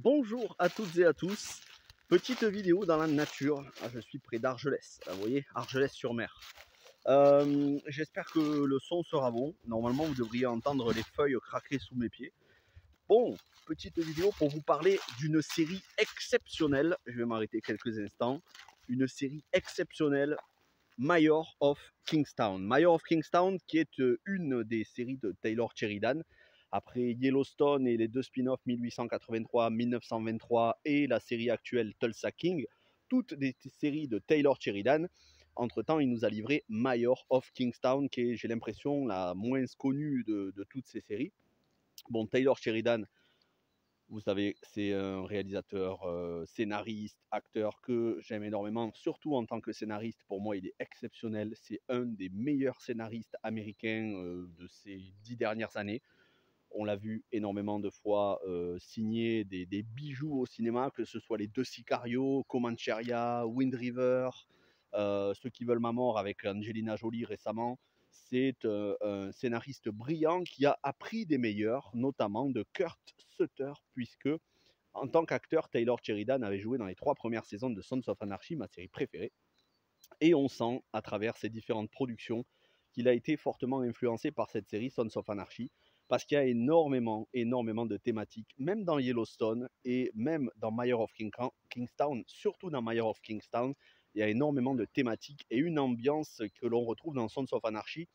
Bonjour à toutes et à tous. Petite vidéo dans la nature. Je suis près d'Argelès. Vous voyez, Argelès-sur-Mer. J'espère que le son sera bon. Normalement, vous devriez entendre les feuilles craquer sous mes pieds. Bon, petite vidéo pour vous parler d'une série exceptionnelle. Je vais m'arrêter quelques instants. Une série exceptionnelle, Mayor of Kingstown. Mayor of Kingstown, qui est une des séries de Taylor Sheridan. Après Yellowstone et les deux spin-offs 1883, 1923 et la série actuelle Tulsa King, toutes des séries de Taylor Sheridan. Entre-temps, il nous a livré Mayor of Kingstown, qui est, j'ai l'impression, la moins connue de toutes ces séries. Bon, Taylor Sheridan, vous savez, c'est un réalisateur, scénariste, acteur que j'aime énormément, surtout en tant que scénariste. Pour moi, il est exceptionnel. C'est un des meilleurs scénaristes américains de ces 10 dernières années. On l'a vu énormément de fois signer des bijoux au cinéma, que ce soit les deux Sicario, Comancheria, Wind River, Ceux qui veulent ma mort avec Angelina Jolie récemment. C'est un scénariste brillant qui a appris des meilleurs, notamment de Kurt Sutter, puisque en tant qu'acteur, Taylor Sheridan avait joué dans les 3 premières saisons de Sons of Anarchy, ma série préférée. Et on sent, à travers ses différentes productions, qu'il a été fortement influencé par cette série Sons of Anarchy, parce qu'il y a énormément de thématiques, même dans Yellowstone et même dans Mayor of Kingstown, surtout dans Mayor of Kingstown, il y a énormément de thématiques et une ambiance que l'on retrouve dans Sons of Anarchy.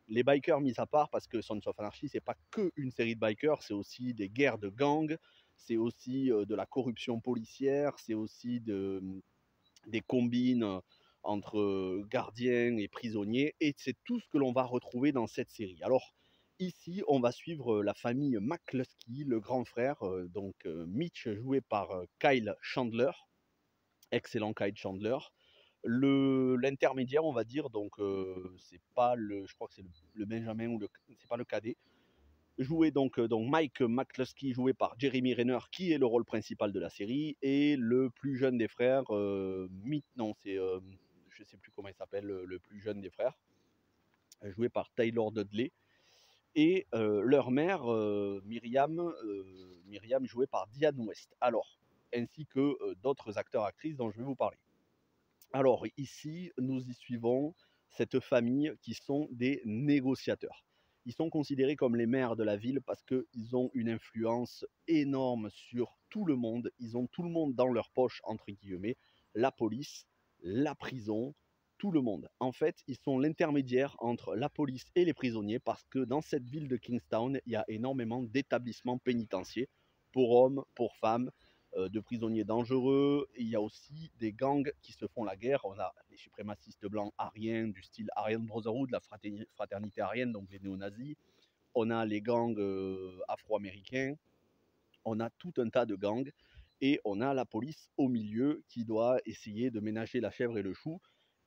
Les bikers mis à part, parce que Sons of Anarchy, c'est pas que une série de bikers, c'est aussi des guerres de gangs, c'est aussi de la corruption policière, c'est aussi des combines entre gardiens et prisonniers, et c'est tout ce que l'on va retrouver dans cette série. Alors, ici, on va suivre la famille McCluskey, le grand frère, Mitch, joué par Kyle Chandler, excellent Kyle Chandler. L'intermédiaire, on va dire, c'est pas le, je crois que c'est le Benjamin, ou c'est pas le cadet, joué donc Mike McCluskey, joué par Jeremy Renner, qui est le rôle principal de la série, et le plus jeune des frères, je sais plus comment il s'appelle, le plus jeune des frères, joué par Taylor Dudley, et leur mère, Myriam, jouée par Diane West. Alors, ainsi que d'autres acteurs-actrices dont je vais vous parler. Alors ici, nous y suivons cette famille qui sont des négociateurs. Ils sont considérés comme les maires de la ville parce qu'ils ont une influence énorme sur tout le monde. Ils ont tout le monde dans leur poche, entre guillemets, la police, la prison, tout le monde. En fait, ils sont l'intermédiaire entre la police et les prisonniers, parce que dans cette ville de Kingstown, il y a énormément d'établissements pénitentiaires pour hommes, pour femmes, de prisonniers dangereux. Il y a aussi des gangs qui se font la guerre. On a les suprémacistes blancs ariens, du style Aryan Brotherhood, la fraternité aryenne, donc les néo-nazis. On a les gangs afro-américains. On a tout un tas de gangs. Et on a la police au milieu qui doit essayer de ménager la chèvre et le chou.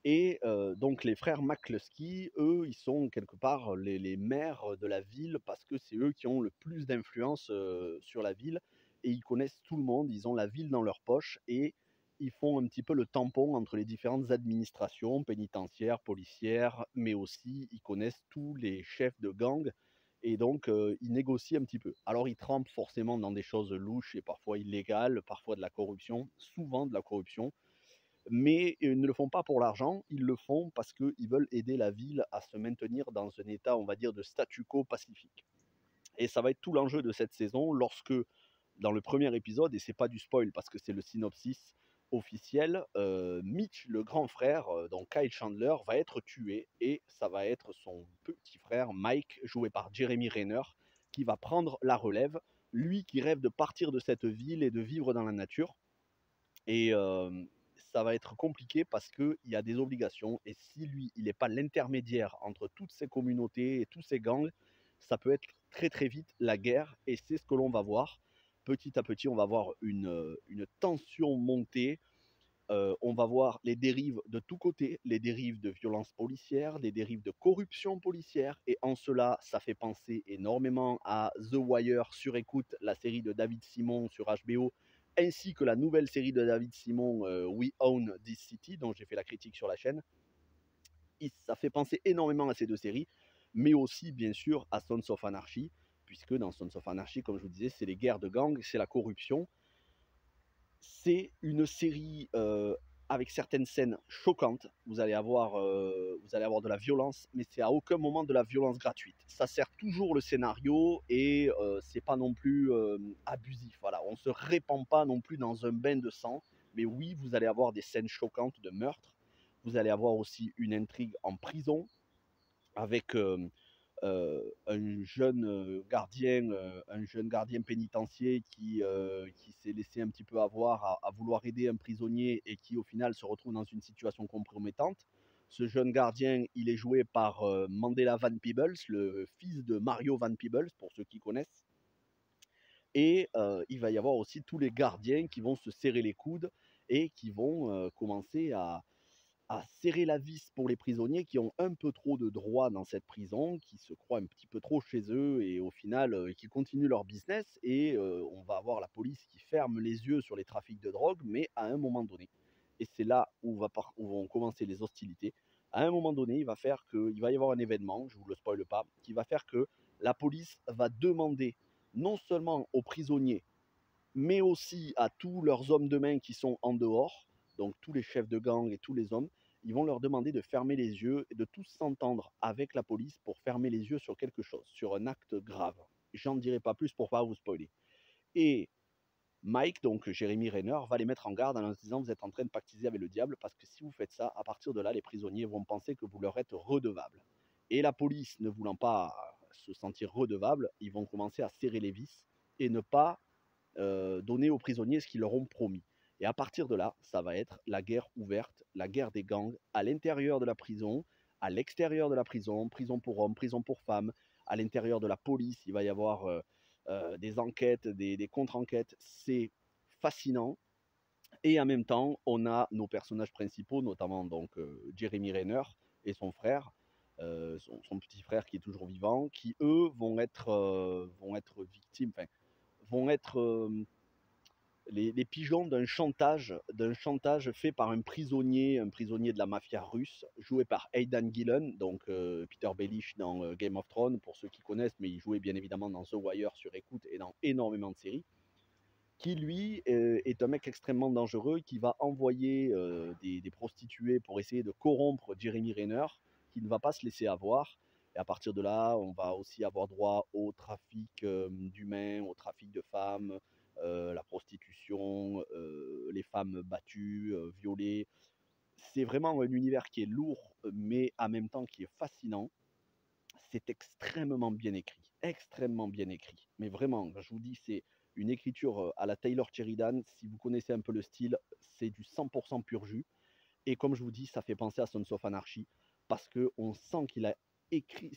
Et donc les frères McCluskey, eux, ils sont quelque part les maires de la ville, parce que c'est eux qui ont le plus d'influence sur la ville, et ils connaissent tout le monde, ils ont la ville dans leur poche, et ils font un petit peu le tampon entre les différentes administrations pénitentiaires, policières, mais aussi ils connaissent tous les chefs de gang, et donc ils négocient un petit peu. Alors ils trempent forcément dans des choses louches et parfois illégales, parfois de la corruption, souvent de la corruption, mais ils ne le font pas pour l'argent, ils le font parce qu'ils veulent aider la ville à se maintenir dans un état, on va dire, de statu quo pacifique. Et ça va être tout l'enjeu de cette saison, lorsque, dans le premier épisode, et c'est pas du spoil parce que c'est le synopsis officiel, Mitch, le grand frère, donc Kyle Chandler, va être tué, et ça va être son petit frère Mike, joué par Jeremy Renner, qui va prendre la relève, lui qui rêve de partir de cette ville et de vivre dans la nature. Et ça va être compliqué parce qu'il y a des obligations, et si lui, il n'est pas l'intermédiaire entre toutes ces communautés et tous ces gangs, ça peut être très très vite la guerre, et c'est ce que l'on va voir. Petit à petit, on va voir une tension monter, on va voir les dérives de tous côtés, les dérives de violence policière, les dérives de corruption policière, et en cela, ça fait penser énormément à The Wire sur écoute, la série de David Simon sur HBO, ainsi que la nouvelle série de David Simon, We Own This City, dont j'ai fait la critique sur la chaîne. Ça fait penser énormément à ces deux séries, mais aussi bien sûr à Sons of Anarchy, puisque dans Sons of Anarchy, comme je vous disais, c'est les guerres de gangs, c'est la corruption. C'est une série, avec certaines scènes choquantes. Vous allez avoir de la violence, mais c'est à aucun moment de la violence gratuite. Ça sert toujours le scénario et c'est pas non plus, abusif, voilà. On se répand pas non plus dans un bain de sang, mais oui, vous allez avoir des scènes choquantes de meurtre. Vous allez avoir aussi une intrigue en prison avec, un jeune gardien pénitentiaire qui s'est laissé un petit peu avoir à vouloir aider un prisonnier et qui, au final, se retrouve dans une situation compromettante. Ce jeune gardien, il est joué par, Mandela Van Peebles, le fils de Mario Van Peebles, pour ceux qui connaissent. Et il va y avoir aussi tous les gardiens qui vont se serrer les coudes et qui vont, commencer à serrer la vis pour les prisonniers qui ont un peu trop de droits dans cette prison, qui se croient un petit peu trop chez eux et au final, qui continuent leur business et on va avoir la police qui ferme les yeux sur les trafics de drogue, mais à un moment donné, et c'est là où vont commencer les hostilités, à un moment donné, il va y avoir un événement, je ne vous le spoile pas, qui va faire que la police va demander non seulement aux prisonniers mais aussi à tous leurs hommes de main qui sont en dehors, donc tous les chefs de gang et tous les hommes, ils vont leur demander de fermer les yeux et de tous s'entendre avec la police pour fermer les yeux sur quelque chose, sur un acte grave. J'en dirai pas plus pour pas vous spoiler. Et Mike, donc Jérémy Renner, va les mettre en garde en leur disant vous êtes en train de pactiser avec le diable parce que si vous faites ça, à partir de là, les prisonniers vont penser que vous leur êtes redevables. Et la police, ne voulant pas se sentir redevable, ils vont commencer à serrer les vis et ne pas donner aux prisonniers ce qu'ils leur ont promis. Et à partir de là, ça va être la guerre ouverte, la guerre des gangs, à l'intérieur de la prison, à l'extérieur de la prison, prison pour hommes, prison pour femmes, à l'intérieur de la police, il va y avoir des enquêtes, des contre-enquêtes. C'est fascinant. Et en même temps, on a nos personnages principaux, notamment donc Jeremy Renner et son frère, son petit frère qui est toujours vivant, qui eux vont être victimes, enfin, vont être les pigeons d'un chantage fait par un prisonnier de la mafia russe, joué par Aidan Gillen, donc Peter Baelish dans Game of Thrones, pour ceux qui connaissent, mais il jouait bien évidemment dans The Wire sur écoute et dans énormément de séries, qui lui est un mec extrêmement dangereux qui va envoyer des prostituées pour essayer de corrompre Jeremy Renner, qui ne va pas se laisser avoir. Et à partir de là, on va aussi avoir droit au trafic d'humains, au trafic de femmes, la prostitution, les femmes battues, violées. C'est vraiment un univers qui est lourd, mais en même temps qui est fascinant. C'est extrêmement bien écrit, extrêmement bien écrit. Mais vraiment, je vous dis, c'est une écriture à la Taylor Sheridan. Si vous connaissez un peu le style, c'est du 100% pur jus. Et comme je vous dis, ça fait penser à Sons of Anarchy parce qu'on sent qu'il a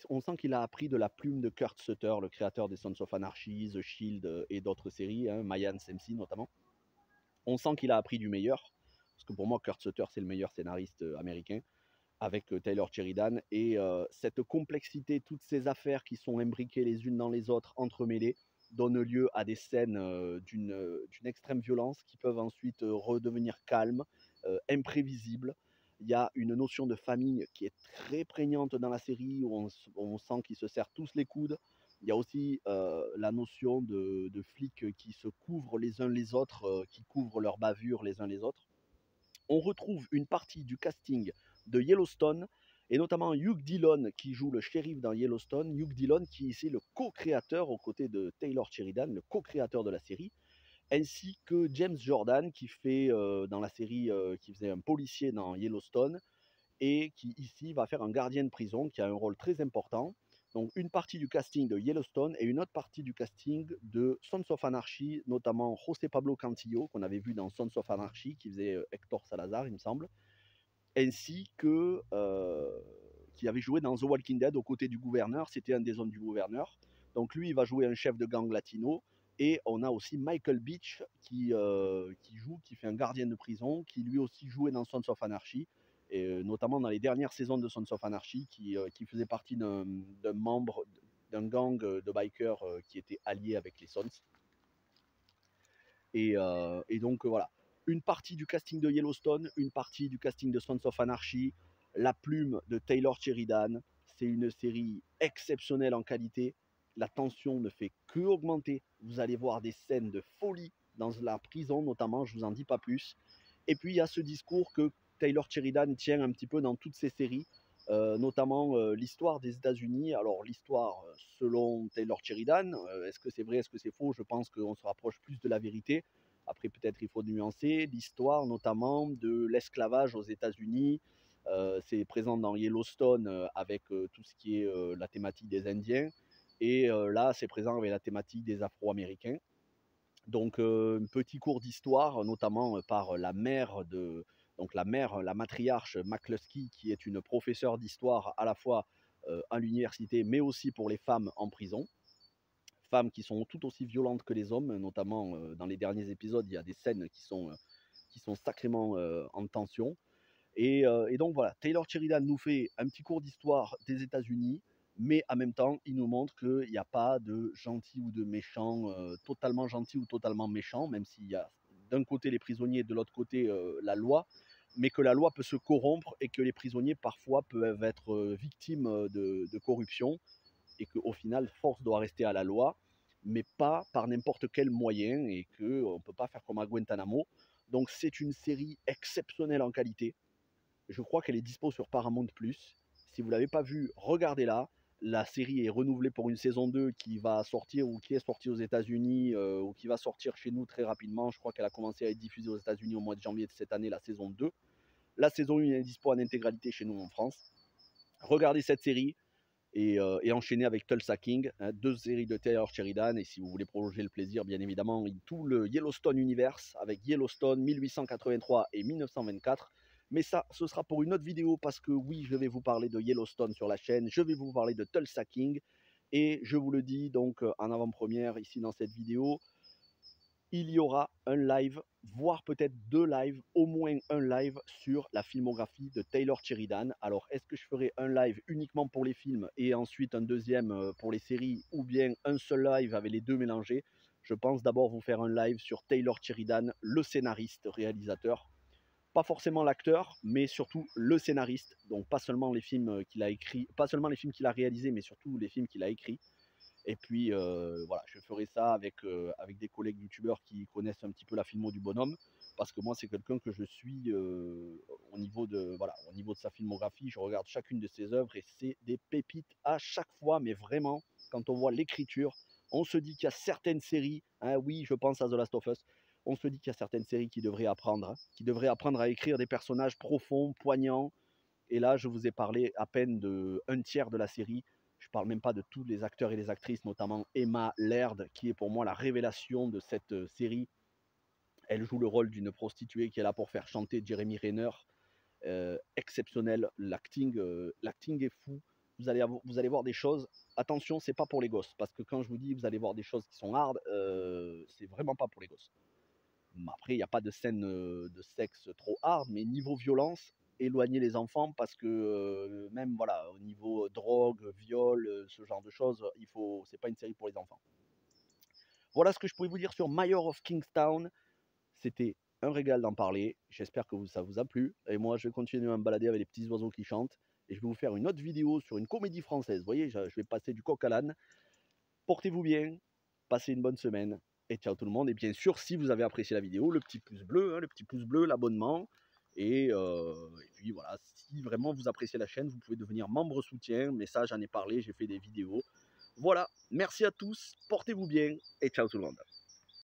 on sent qu'il a appris de la plume de Kurt Sutter, le créateur des Sons of Anarchy, The Shield et d'autres séries, hein, Mayans MC notamment. On sent qu'il a appris du meilleur, parce que pour moi, Kurt Sutter, c'est le meilleur scénariste américain avec Taylor Sheridan. Et cette complexité, toutes ces affaires qui sont imbriquées les unes dans les autres, entremêlées, donnent lieu à des scènes d'une extrême violence qui peuvent ensuite redevenir calmes, imprévisibles. Il y a une notion de famille qui est très prégnante dans la série, où on sent qu'ils se serrent tous les coudes. Il y a aussi la notion de flics qui se couvrent les uns les autres, qui couvrent leurs bavures les uns les autres. On retrouve une partie du casting de Yellowstone, et notamment Hugh Dillon qui joue le shérif dans Yellowstone. Hugh Dillon qui est ici le co-créateur aux côtés de Taylor Sheridan, le co-créateur de la série, ainsi que James Jordan qui fait dans la série, qui faisait un policier dans Yellowstone, et qui ici va faire un gardien de prison qui a un rôle très important. Donc une partie du casting de Yellowstone et une autre partie du casting de Sons of Anarchy, notamment José Pablo Cantillo, qu'on avait vu dans Sons of Anarchy, qui faisait Hector Salazar, il me semble, ainsi que qui avait joué dans The Walking Dead aux côtés du gouverneur, c'était un des hommes du gouverneur. Donc lui, il va jouer un chef de gang latino. Et on a aussi Michael Beach qui fait un gardien de prison, qui lui aussi jouait dans Sons of Anarchy, et notamment dans les dernières saisons de Sons of Anarchy, qui faisait partie d'un membre d'un gang de bikers qui était allié avec les Sons. Et donc voilà, une partie du casting de Yellowstone, une partie du casting de Sons of Anarchy, la plume de Taylor Sheridan. C'est une série exceptionnelle en qualité. La tension ne fait que augmenter. Vous allez voir des scènes de folie, dans la prison notamment, je vous en dis pas plus. Et puis il y a ce discours que Taylor Sheridan tient un petit peu dans toutes ses séries, notamment l'histoire des États-Unis. Alors l'histoire selon Taylor Sheridan, est-ce que c'est vrai, est-ce que c'est faux? Je pense qu'on se rapproche plus de la vérité. Après peut-être il faut nuancer l'histoire notamment de l'esclavage aux États-Unis. C'est présent dans Yellowstone avec tout ce qui est la thématique des Indiens. Et là, c'est présent avec la thématique des Afro-Américains. Donc, un petit cours d'histoire, notamment par la mère de, donc la mère, la matriarche McCluskey, qui est une professeure d'histoire à la fois à l'université, mais aussi pour les femmes en prison. Femmes qui sont tout aussi violentes que les hommes, notamment dans les derniers épisodes, il y a des scènes qui sont sacrément en tension. Et donc voilà, Taylor Sheridan nous fait un petit cours d'histoire des États-Unis, mais en même temps, il nous montre qu'il n'y a pas de gentil ou de méchant, totalement gentil ou totalement méchant, même s'il y a d'un côté les prisonniers, de l'autre côté la loi, mais que la loi peut se corrompre et que les prisonniers parfois peuvent être victimes de corruption et qu'au final, force doit rester à la loi, mais pas par n'importe quel moyen et qu'on ne peut pas faire comme à Guantanamo. Donc c'est une série exceptionnelle en qualité. Je crois qu'elle est dispo sur Paramount+. Si vous ne l'avez pas vue, regardez-la. La série est renouvelée pour une saison 2 qui va sortir ou qui est sortie aux États-Unis ou qui va sortir chez nous très rapidement. Je crois qu'elle a commencé à être diffusée aux États-Unis au mois de janvier de cette année, la saison 2. La saison 1 est dispo en intégralité chez nous en France. Regardez cette série et enchaînez avec Tulsa King, hein, 2 séries de Taylor Sheridan. Et si vous voulez prolonger le plaisir, bien évidemment, tout le Yellowstone Universe avec Yellowstone 1883 et 1924. Mais ça, ce sera pour une autre vidéo parce que oui, je vais vous parler de Yellowstone sur la chaîne, je vais vous parler de Tulsa King. Et je vous le dis donc en avant-première ici dans cette vidéo, il y aura un live, voire peut-être 2 lives, au moins un live sur la filmographie de Taylor Sheridan. Alors, est-ce que je ferai un live uniquement pour les films et ensuite un deuxième pour les séries, ou bien un seul live avec les deux mélangés? Je pense d'abord vous faire un live sur Taylor Sheridan, le scénariste, réalisateur. Pas forcément l'acteur, mais surtout le scénariste. Donc pas seulement les films qu'il a écrits, pas seulement les films qu'il a réalisés, mais surtout les films qu'il a écrits. Et puis voilà, je ferai ça avec des collègues youtubeurs qui connaissent un petit peu la filmo du bonhomme, parce que moi c'est quelqu'un que je suis au niveau de voilà, au niveau de sa filmographie, je regarde chacune de ses œuvres et c'est des pépites à chaque fois, mais vraiment quand on voit l'écriture, on se dit qu'il y a certaines séries, hein, oui, je pense à The Last of Us, on se dit qu'il y a certaines séries qui devraient apprendre, hein, qui devraient apprendre à écrire des personnages profonds, poignants. Et là, je vous ai parlé à peine de un tiers de la série. Je ne parle même pas de tous les acteurs et les actrices, notamment Emma Laird, qui est pour moi la révélation de cette série. Elle joue le rôle d'une prostituée qui est là pour faire chanter Jeremy Renner. Exceptionnel, l'acting est fou. Vous allez voir des choses. Attention, c'est pas pour les gosses, parce que quand je vous dis vous allez voir des choses qui sont hard, c'est vraiment pas pour les gosses. Après, il n'y a pas de scène de sexe trop hard, mais niveau violence, éloignez les enfants parce que même voilà, au niveau drogue, viol, ce genre de choses, c'est pas une série pour les enfants. Voilà ce que je pouvais vous dire sur Mayor of Kingstown. C'était un régal d'en parler. J'espère que ça vous a plu. Et moi, je vais continuer à me balader avec les petits oiseaux qui chantent. Et je vais vous faire une autre vidéo sur une comédie française. Vous voyez, je vais passer du coq à l'âne. Portez-vous bien, passez une bonne semaine et ciao tout le monde. Et bien sûr, si vous avez apprécié la vidéo, le petit pouce bleu, hein, le petit pouce bleu, l'abonnement. Et puis voilà, si vraiment vous appréciez la chaîne, vous pouvez devenir membre soutien. Mais ça, j'en ai parlé, j'ai fait des vidéos. Voilà, merci à tous, portez-vous bien et ciao tout le monde.